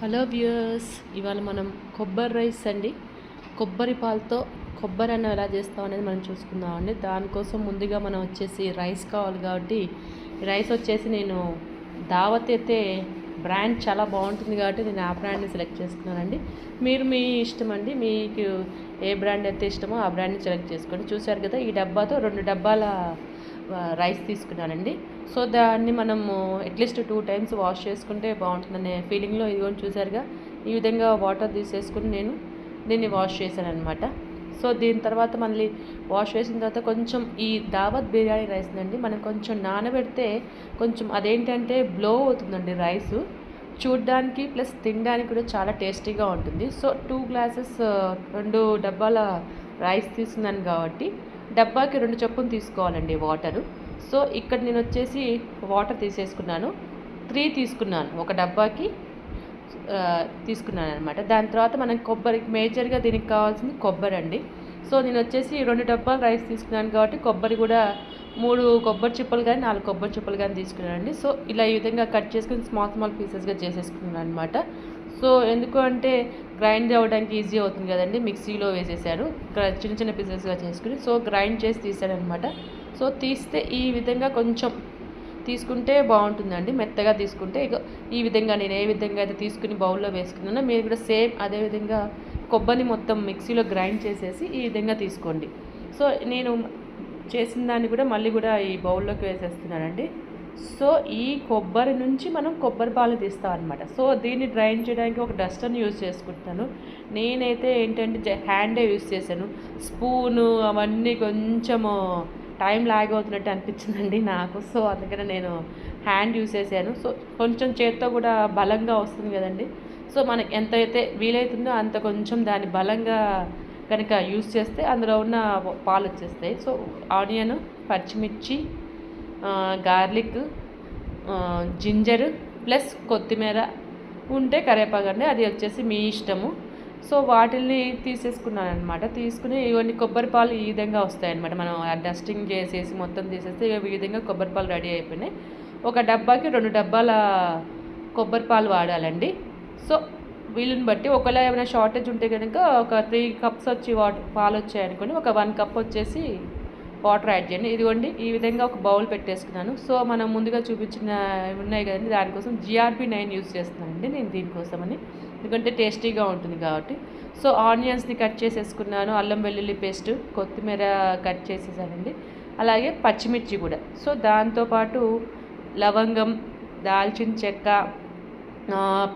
Hello viewers, ఇవాళ మనం కొబ్బరి రైస్ అండి, కొబ్బరి పాలతో కొబ్బరి అన్నం ఎలా చేస్తాం అనేది మనం చూసుకుందామండి. దానికోసం ముందుగా మనం వచ్చేసి రైస్ కావాలి కాబట్టి రైస్ వచ్చేసి నేను దావత్ అయితే బ్రాండ్ చాలా బాగుంటుంది కాబట్టి నేను ఆ బ్రాండ్ని సెలెక్ట్ చేసుకున్నానండి. మీరు మీ ఇష్టం అండి, మీకు ఏ బ్రాండ్ అయితే ఇష్టమో ఆ బ్రాండ్ని సెలెక్ట్ చేసుకోండి. చూసారు కదా, ఈ డబ్బాతో 2 డబ్బాల రైస్ తీసుకున్నానండి. సో దాన్ని మనము అట్లీస్ట్ 2 టైమ్స్ వాష్ చేసుకుంటే బాగుంటుందనే ఫీలింగ్లో ఇదిగోని చూసారుగా, ఈ విధంగా వాటర్ తీసేసుకుని నేను దీన్ని వాష్ చేశాను అనమాట. సో దీని తర్వాత మళ్ళీ వాష్ చేసిన తర్వాత కొంచెం ఈ దావత్ బిర్యానీ రైస్ అండి మనం కొంచెం నానబెడితే కొంచెం అదేంటంటే బ్లో అవుతుందండి రైసు, చూడ్డానికి ప్లస్ తినడానికి కూడా చాలా టేస్టీగా ఉంటుంది. సో 2 గ్లాసెస్ 2 డబ్బాల రైస్ తీసుకున్నాను కాబట్టి డబ్బాకి 2 చొప్పున తీసుకోవాలండి వాటరు. సో ఇక్కడ నేను వచ్చేసి వాటర్ తీసేసుకున్నాను, 3 తీసుకున్నాను, ఒక డబ్బాకి తీసుకున్నాను అనమాట. దాని తర్వాత మనం కొబ్బరికి మేజర్గా దీనికి కావాల్సింది కొబ్బరి అండి. సో నేను వచ్చేసి 2 డబ్బాలు రైస్ తీసుకున్నాను కాబట్టి కొబ్బరి కూడా 3 కొబ్బరి చిప్పలు కానీ 4 కొబ్బరి చిప్పలు కానీ తీసుకున్నానండి. సో ఇలా ఈ విధంగా కట్ చేసుకుని స్మాల్ పీసెస్గా చేసేసుకున్నాను అనమాట. సో ఎందుకు అంటే గ్రైండ్ అవ్వడానికి ఈజీ అవుతుంది కదండి, మిక్సీలో వేసేసాను చిన్న చిన్న పీసెస్గా చేసుకుని. సో గ్రైండ్ చేసి తీసాను అనమాట. సో తీస్తే ఈ విధంగా కొంచెం తీసుకుంటే బాగుంటుందండి, మెత్తగా తీసుకుంటే. ఇక ఈ విధంగా నేను ఏ విధంగా అయితే తీసుకుని బౌల్లో వేసుకున్నానో మీరు కూడా సేమ్ అదే విధంగా కొబ్బరిని మొత్తం మిక్సీలో గ్రైండ్ చేసేసి ఈ విధంగా తీసుకోండి. సో నేను చేసిన దాన్ని కూడా మళ్ళీ కూడా ఈ బౌల్లోకి వేసేస్తున్నానండి. సో ఈ కొబ్బరి నుంచి మనం కొబ్బరి పాలు తీస్తాం అనమాట. సో దీన్ని డ్రైన్ చేయడానికి ఒక డస్టర్ని యూజ్ చేసుకుంటాను. నేనైతే ఏంటంటే హ్యాండే యూజ్ చేశాను. స్పూను అవన్నీ కొంచెము టైం లాగ్ అవుతున్నట్టు అనిపించిందండి నాకు. సో అందుకనే నేను హ్యాండ్ యూజ్ చేశాను. సో కొంచెం చేత్తో కూడా బలంగా వస్తుంది కదండి. సో మనకి ఎంత అయితే వీలవుతుందో అంత కొంచెం దాన్ని బలంగా కనుక యూజ్ చేస్తే అందులో ఉన్న పాలు వచ్చేస్తాయి. సో ఆనియన్, పచ్చిమిర్చి, గార్లిక్, జింజర్ ప్లస్ కొత్తిమీర ఉంటే కరివేపాకు అండి, అది వచ్చేసి మీ ఇష్టము. సో వాటిల్ని తీసేసుకున్నాను అనమాట. తీసుకుని ఇవన్నీ కొబ్బరి పాలు ఈ విధంగా వస్తాయన్నమాట. మనం డస్టింగ్ చేసేసి మొత్తం తీసేస్తే ఈ విధంగా కొబ్బరి పాలు రెడీ అయిపోయినాయి. ఒక డబ్బాకి 2 డబ్బాల కొబ్బరి పాలు వాడాలండి. సో వీళ్ళని బట్టి ఒకవేళ ఏమైనా షార్టేజ్ ఉంటే కనుక ఒక 3 కప్స్ వచ్చి పాలు వచ్చాయనుకోండి, ఒక 1 కప్ వచ్చేసి వాటర్ యాడ్ చేయండి. ఇదిగోండి ఈ విధంగా ఒక బౌల్ పెట్టేసుకున్నాను. సో మనం ముందుగా చూపించిన ఉన్నాయి కదండి, దానికోసం GRP9 యూజ్ చేస్తున్నానండి నేను దీనికోసమని, ఎందుకంటే టేస్టీగా ఉంటుంది కాబట్టి. సో ఆనియన్స్ని కట్ చేసేసుకున్నాను, అల్లం వెల్లుల్లి పేస్ట్, కొత్తిమీర కట్ చేసేసానండి, అలాగే పచ్చిమిర్చి కూడా. సో దాంతోపాటు లవంగం, దాల్చిన చెక్క,